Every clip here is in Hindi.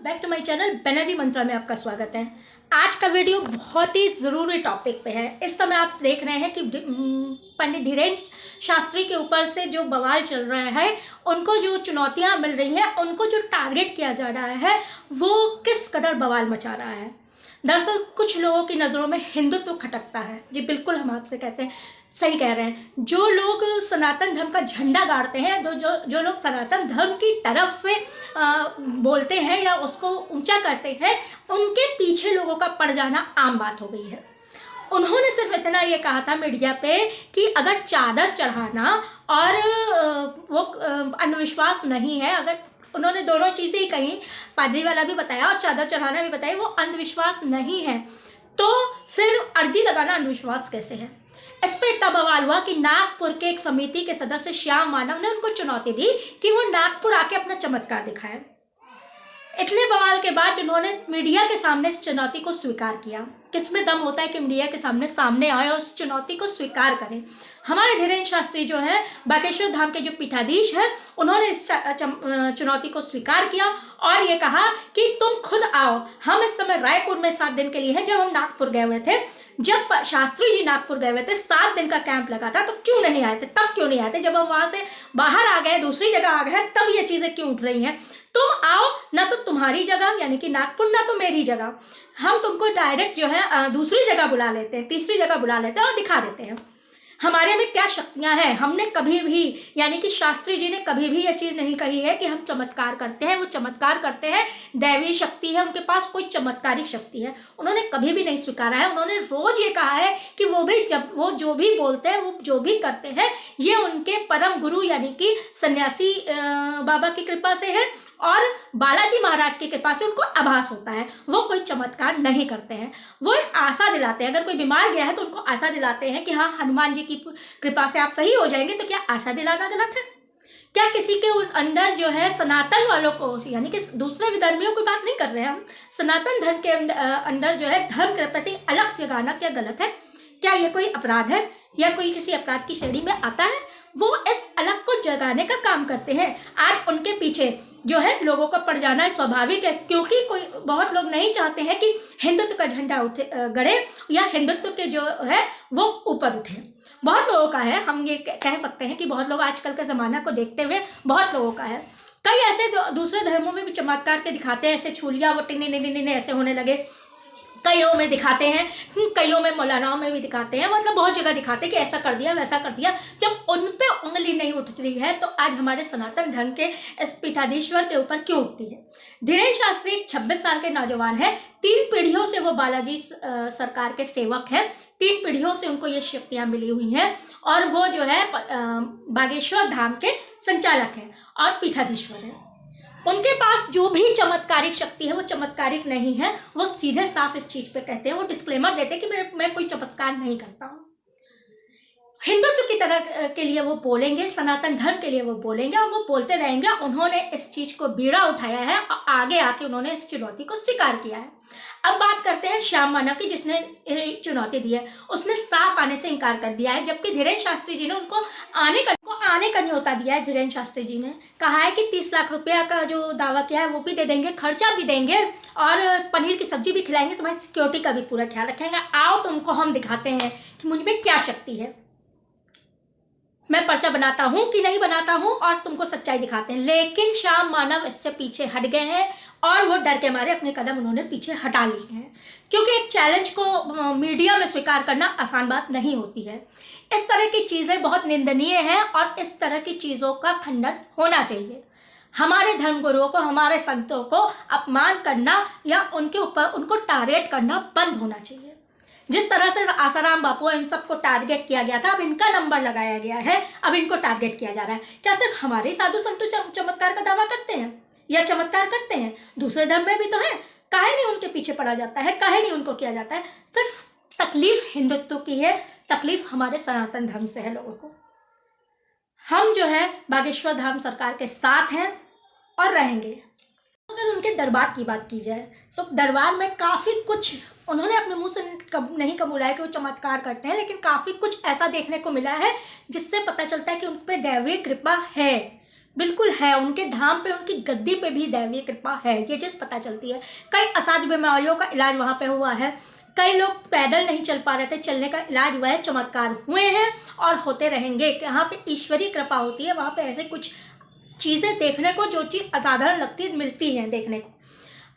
Back to my channel Banerjee Mantra में आपका स्वागत है। आज का वीडियो बहुत ही ज़रूरी टॉपिक पे है। इस समय आप देख रहे हैं कि पंडित धीरेन्द्र शास्त्री के ऊपर से जो बवाल चल रहा है, उनको जो चुनौतियां मिल रही हैं, उनको जो टारगेट किया जा रहा है, वो किस कदर बवाल मचा रहा है। दरअसल कुछ लोगों की नज़रों में हिंदुत्व खटकता है। जी बिल्कुल, हम आपसे कहते हैं, सही कह रहे हैं। जो लोग सनातन धर्म का झंडा गाड़ते हैं, जो लोग सनातन धर्म की तरफ से बोलते हैं या उसको ऊंचा करते हैं, उनके पीछे लोगों का पड़ जाना आम बात हो गई है। उन्होंने सिर्फ इतना ये कहा था मीडिया पे कि अगर चादर चढ़ाना और वो अंधविश्वास नहीं है, अगर उन्होंने दोनों चीज़ें ही कही, पादरी वाला भी बताया और चादर चढ़ाना भी बताया, वो अंधविश्वास नहीं है, तो फिर अर्जी लगाना अंधविश्वास कैसे है। इस पर इतना बवाल हुआ कि नागपुर के एक समिति के सदस्य श्याम मानव ने उनको चुनौती दी कि वो नागपुर आके अपना चमत्कार दिखाए। इतने बवाल के बाद उन्होंने मीडिया के सामने इस चुनौती को स्वीकार किया। किसमें दम होता है कि मीडिया के सामने आए और उस चुनौती को स्वीकार करें। हमारे धीरेन्द्र शास्त्री जो है, बागेश्वर धाम के जो पीठाधीश हैं, उन्होंने इस चुनौती को स्वीकार किया और ये कहा कि तुम खुद आओ। हम इस समय रायपुर में 7 दिन के लिए हैं। जब हम नागपुर गए हुए थे, जब शास्त्री जी नागपुर गए हुए थे, 7 दिन का कैंप लगा था, तो क्यों नहीं आए थे? तब क्यों नहीं आए थे? जब हम वहाँ से बाहर आ गए, दूसरी जगह आ गए, तब ये चीज़ें क्यों उठ रही हैं? तुम आओ, ना तो तुम्हारी जगह यानी कि नागपुर, ना तो मेरी जगह। हम तुमको डायरेक्ट जो है दूसरी जगह बुला लेते हैं, तीसरी जगह बुला लेते हैं और दिखा देते हैं हमारे में क्या शक्तियां हैं। हमने कभी भी, यानी कि शास्त्री जी ने कभी भी ये चीज़ नहीं कही है कि हम चमत्कार करते हैं। वो चमत्कार करते हैं, दैवीय शक्ति है उनके पास, कोई चमत्कारिक शक्ति है, उन्होंने कभी भी नहीं स्वीकारा है। उन्होंने रोज़ ये कहा है कि वो जो भी बोलते हैं, वो जो भी करते हैं, ये उनके परम गुरु यानी कि सन्यासी बाबा की कृपा से है और बालाजी महाराज की कृपा से उनको आभास होता है। वो कोई चमत्कार नहीं करते हैं, वो एक आशा दिलाते हैं। अगर कोई बीमार गया है तो उनको आशा दिलाते हैं कि हाँ, हनुमान जी की कृपा से आप सही हो जाएंगे। तो क्या आशा दिलाना गलत है? क्या किसी के अंदर जो है सनातन वालों को, यानी कि दूसरे धर्मियों की बात नहीं कर रहे हैं हम, सनातन धर्म के अंदर जो है धर्म के प्रति अलग जगाना क्या गलत है? क्या ये कोई अपराध है या कोई किसी अपराध की श्रेणी में आता है? वो इस अलग को जगाने का काम करते हैं। आज उनके पीछे जो है लोगों का पड़ जाना स्वाभाविक है, क्योंकि बहुत लोग नहीं चाहते हैं कि हिंदुत्व का झंडा गड़े या हिंदुत्व के जो है वो ऊपर उठे। बहुत लोगों का है, हम ये कह सकते हैं कि बहुत लोग आजकल के ज़माना को देखते हुए बहुत लोगों का है। कई ऐसे दूसरे धर्मों में भी चमत्कार के दिखाते हैं, ऐसे छूलिया वो टिने ऐसे होने लगे, कईयों में दिखाते हैं, कईयों में मौलानाओं में भी दिखाते हैं, मतलब बहुत जगह दिखाते हैं कि ऐसा कर दिया वैसा कर दिया। जब उन पे उंगली नहीं उठती है तो आज हमारे सनातन धर्म के इस पीठाधीश्वर के ऊपर क्यों उठती है? धीरेन्द्र शास्त्री 26 साल के नौजवान है, 3 पीढ़ियों से वो बालाजी सरकार के सेवक हैं, 3 पीढ़ियों से उनको ये शक्तियाँ मिली हुई हैं और वो जो है बागेश्वर धाम के संचालक हैं और पीठाधीश्वर हैं। उनके पास जो भी चमत्कारिक शक्ति है वो चमत्कारिक नहीं है। वो सीधे साफ इस चीज़ पे कहते हैं, वो डिस्क्लेमर देते हैं कि मैं कोई चमत्कार नहीं करता हूँ। हिंदुत्व की तरह के लिए वो बोलेंगे, सनातन धर्म के लिए वो बोलेंगे और वो बोलते रहेंगे। उन्होंने इस चीज़ को बीड़ा उठाया है और आगे आके उन्होंने इस चुनौती को स्वीकार किया है। अब बात करते हैं श्याम मानव की, जिसने चुनौती दी है। उसने साफ आने से इनकार कर दिया है, जबकि धीरेन्द्र शास्त्री जी ने उनको आने का न्योता दिया है। धीरेन्द्र शास्त्री जी ने कहा है कि 30 लाख रुपया का जो दावा किया है वो भी दे देंगे, खर्चा भी देंगे और पनीर की सब्जी भी खिलाएंगे, तुम्हारी सिक्योरिटी का भी पूरा ख्याल रखेंगे। आओ तुमको हम दिखाते हैं कि मुझ में क्या शक्ति है, मैं पर्चा बनाता हूँ कि नहीं बनाता हूँ और तुमको सच्चाई दिखाते हैं। लेकिन श्याम मानव इससे पीछे हट गए हैं और वो डर के मारे अपने कदम उन्होंने पीछे हटा लिए हैं, क्योंकि एक चैलेंज को मीडिया में स्वीकार करना आसान बात नहीं होती है। इस तरह की चीज़ें बहुत निंदनीय हैं और इस तरह की चीज़ों का खंडन होना चाहिए। हमारे धर्मगुरुओं को, हमारे संतों को अपमान करना या उनके ऊपर उनको टारगेट करना बंद होना चाहिए। जिस तरह से आसाराम बापू इन सबको टारगेट किया गया था, अब इनका नंबर लगाया गया है, अब इनको टारगेट किया जा रहा है। क्या सिर्फ हमारे साधु संत चमत्कार का दावा करते हैं या चमत्कार करते हैं? दूसरे धर्म में भी तो है। काहे नहीं उनके पीछे पड़ा जाता है, काहे नहीं उनको किया जाता है? सिर्फ तकलीफ हिंदुत्व की है, तकलीफ हमारे सनातन धर्म से है लोगों को। हम जो है बागेश्वर धाम सरकार के साथ हैं और रहेंगे। अगर उनके दरबार की बात की जाए तो दरबार में काफ़ी कुछ उन्होंने अपने मुंह से नहीं कबूला है कि वो चमत्कार करते हैं, लेकिन काफ़ी कुछ ऐसा देखने को मिला है जिससे पता चलता है कि उन पर दैवीय कृपा है। बिल्कुल है, उनके धाम पे, उनकी गद्दी पे भी दैवीय कृपा है, ये चीज़ पता चलती है। कई असाध्य बीमारियों का इलाज वहाँ पे हुआ है, कई लोग पैदल नहीं चल पा रहे थे, चलने का इलाज हुआ है, चमत्कार हुए हैं और होते रहेंगे। यहाँ पे ईश्वरीय कृपा होती है, वहाँ पे ऐसे कुछ चीज़ें देखने को, जो चीज़ असाधारण लगती है, मिलती हैं देखने को।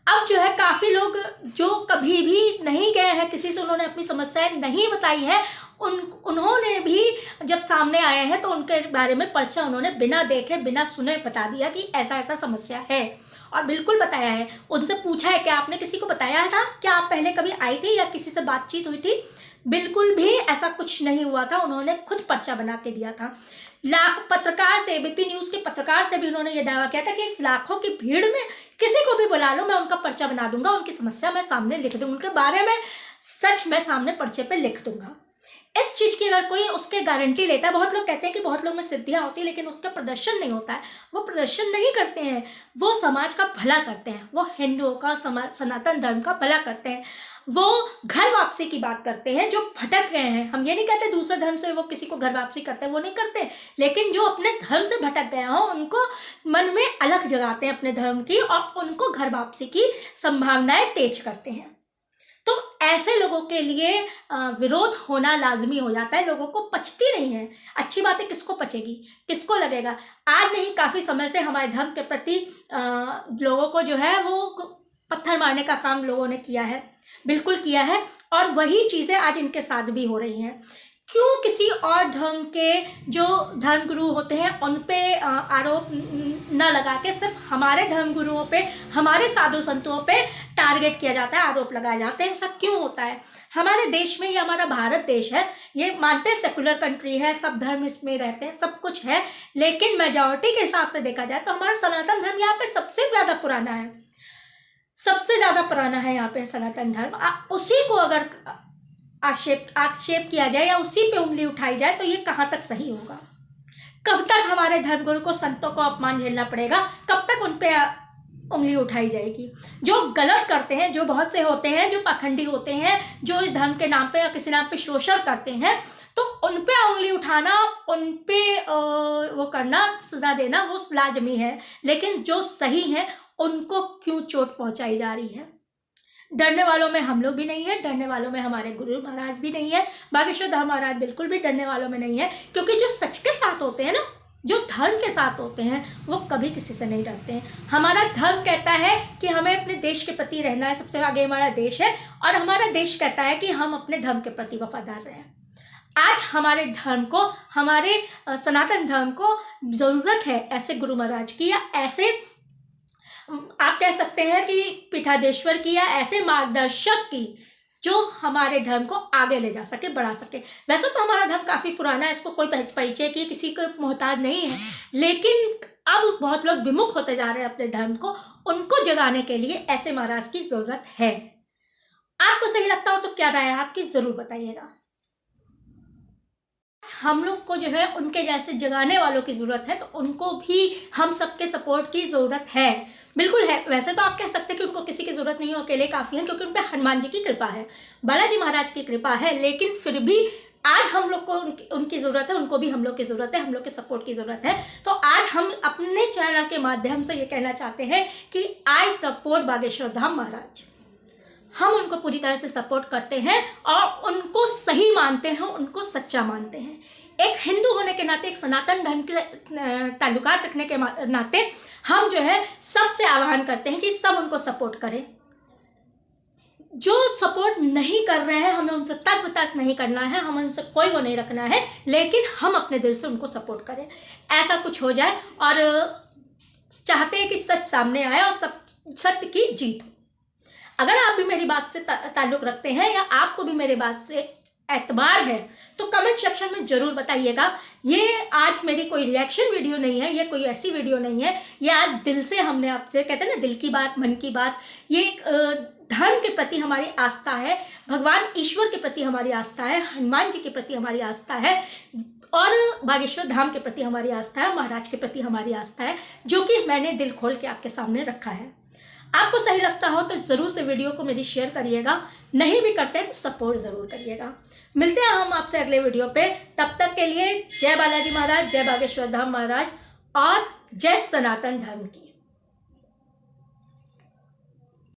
अब जो है काफ़ी लोग जो कभी भी नहीं गए हैं, किसी से उन्होंने अपनी समस्याएं नहीं बताई है, उन्होंने भी जब सामने आए हैं तो उनके बारे में पर्चा उन्होंने बिना देखे बिना सुने बता दिया कि ऐसा ऐसा समस्या है, और बिल्कुल बताया है। उनसे पूछा है कि आपने किसी को बताया था, क्या आप पहले कभी आई थी या किसी से बातचीत हुई थी? बिल्कुल भी ऐसा कुछ नहीं हुआ था, उन्होंने खुद पर्चा बना के दिया था। पत्रकार से, एबीपी न्यूज़ के पत्रकार से भी उन्होंने ये दावा किया था कि इस लाखों की भीड़ में किसी को भी बुला लो, मैं उनका पर्चा बना दूंगा, उनकी समस्या मैं सामने लिख दूंगा, उनके बारे में सच मैं सामने पर्चे पे लिख दूंगा। इस चीज़ की अगर कोई उसके गारंटी लेता है, बहुत लोग कहते हैं कि बहुत लोग में सिद्धियाँ होती है लेकिन उसका प्रदर्शन नहीं होता है, वो प्रदर्शन नहीं करते हैं, वो समाज का भला करते हैं, वो हिंदुओं का, सनातन धर्म का भला करते हैं, वो घर वापसी की बात करते हैं। जो भटक गए हैं, हम ये नहीं कहते दूसरे धर्म से वो किसी को घर वापसी करते हैं, वो नहीं करते, लेकिन जो अपने धर्म से भटक गए हों उनको मन में अलख जगाते हैं अपने धर्म की, और उनको घर वापसी की संभावनाएं तेज करते हैं। तो ऐसे लोगों के लिए विरोध होना लाजमी हो जाता है, लोगों को पचती नहीं है। अच्छी बातें किसको पचेगी, किसको लगेगा? आज नहीं, काफ़ी समय से हमारे धर्म के प्रति लोगों को जो है वो पत्थर मारने का काम लोगों ने किया है, बिल्कुल किया है, और वही चीज़ें आज इनके साथ भी हो रही हैं। क्यों किसी और धर्म के जो धर्मगुरु होते हैं उन पे आरोप न लगा के सिर्फ हमारे धर्मगुरुओं पे, हमारे साधु संतों पे टारगेट किया जाता है, आरोप लगाए जाते हैं? ऐसा क्यों होता है? हमारे देश में, ये हमारा भारत देश है, ये मानते हैं सेकुलर कंट्री है, सब धर्म इसमें रहते हैं, सब कुछ है, लेकिन मेजॉरिटी के हिसाब से देखा जाए तो हमारा सनातन धर्म यहाँ पे सबसे ज़्यादा पुराना है, सबसे ज़्यादा पुराना है यहाँ पे सनातन धर्म। उसी को अगर आक्षेप किया जाए या उसी पे उंगली उठाई जाए तो ये कहाँ तक सही होगा? कब तक हमारे धर्मगुरु को, संतों को अपमान झेलना पड़ेगा? कब तक उन पे उंगली उठाई जाएगी? जो गलत करते हैं, जो बहुत से होते हैं जो पाखंडी होते हैं, जो इस धर्म के नाम पे या किसी नाम पे शोषण करते हैं, तो उन पे उंगली उठाना, उन पे वो करना, सजा देना, वो लाजमी है, लेकिन जो सही है उनको क्यों चोट पहुंचाई जा रही है? डरने वालों में हम लोग भी नहीं है, डरने वालों में हमारे गुरु महाराज भी नहीं है, बागेश्वर धाम महाराज बिल्कुल भी डरने वालों में नहीं है, क्योंकि जो सच के साथ होते हैं ना, जो धर्म के साथ होते हैं, वो कभी किसी से नहीं डरते हैं। हमारा धर्म कहता है कि हमें अपने देश के प्रति रहना है, सबसे आगे हमारा देश है, और हमारा देश कहता है कि हम अपने धर्म के प्रति वफादार रहें। आज हमारे धर्म को, हमारे सनातन धर्म को ज़रूरत है ऐसे गुरु महाराज की, या ऐसे आप कह सकते हैं कि पीठाधीश्वर की, या ऐसे मार्गदर्शक की जो हमारे धर्म को आगे ले जा सके, बढ़ा सके। वैसे तो हमारा धर्म काफ़ी पुराना है, इसको कोई परिचय की किसी को मोहताज नहीं है, लेकिन अब बहुत लोग विमुख होते जा रहे हैं अपने धर्म को, उनको जगाने के लिए ऐसे महाराज की ज़रूरत है। आपको सही लगता हो तो क्या राय है आपकी, ज़रूर बताइएगा। हम लोग को जो है उनके जैसे जगाने वालों की ज़रूरत है, तो उनको भी हम सबके सपोर्ट की ज़रूरत है, बिल्कुल है। वैसे तो आप कह सकते हैं कि उनको किसी की ज़रूरत नहीं हो, अकेले काफ़ी हैं, क्योंकि उन पर हनुमान जी की कृपा है, बालाजी महाराज की कृपा है, लेकिन फिर भी आज हम लोग को उनकी ज़रूरत है, उनको भी हम लोग की ज़रूरत है, हम लोग के सपोर्ट की ज़रूरत है। तो आज हम अपने चैनल के माध्यम से ये कहना चाहते हैं कि आई सपोर्ट बागेश्वर धाम महाराज। हम उनको पूरी तरह से सपोर्ट करते हैं और उनको सही मानते हैं, उनको सच्चा मानते हैं। एक हिंदू होने के नाते, एक सनातन धर्म के ताल्लुकात रखने के नाते हम जो है सबसे आह्वान करते हैं कि सब उनको सपोर्ट करें। जो सपोर्ट नहीं कर रहे हैं, हमें उनसे तर्क नहीं करना है, हम उनसे कोई वो नहीं रखना है, लेकिन हम अपने दिल से उनको सपोर्ट करें। ऐसा कुछ हो जाए और चाहते हैं कि सच सामने आए और सत्य की जीत हो। अगर आप भी मेरी बात से ताल्लुक़ रखते हैं या आपको भी मेरे बात से एतबार है तो कमेंट सेक्शन में ज़रूर बताइएगा। ये आज मेरी कोई रिएक्शन वीडियो नहीं है, ये कोई ऐसी वीडियो नहीं है, ये आज दिल से हमने आपसे, कहते हैं ना, दिल की बात, मन की बात। ये धर्म के प्रति हमारी आस्था है, भगवान ईश्वर के प्रति हमारी आस्था है, हनुमान जी के प्रति हमारी आस्था है, और बागेश्वर धाम के प्रति हमारी आस्था है, महाराज के प्रति हमारी आस्था है, जो कि मैंने दिल खोल के आपके सामने रखा है। आपको सही लगता हो तो ज़रूर से वीडियो को मेरी शेयर करिएगा, नहीं भी करते हैं तो सपोर्ट ज़रूर करिएगा। मिलते हैं हम आपसे अगले वीडियो पे, तब तक के लिए जय बालाजी महाराज, जय बागेश्वर धाम महाराज, और जय सनातन धर्म की।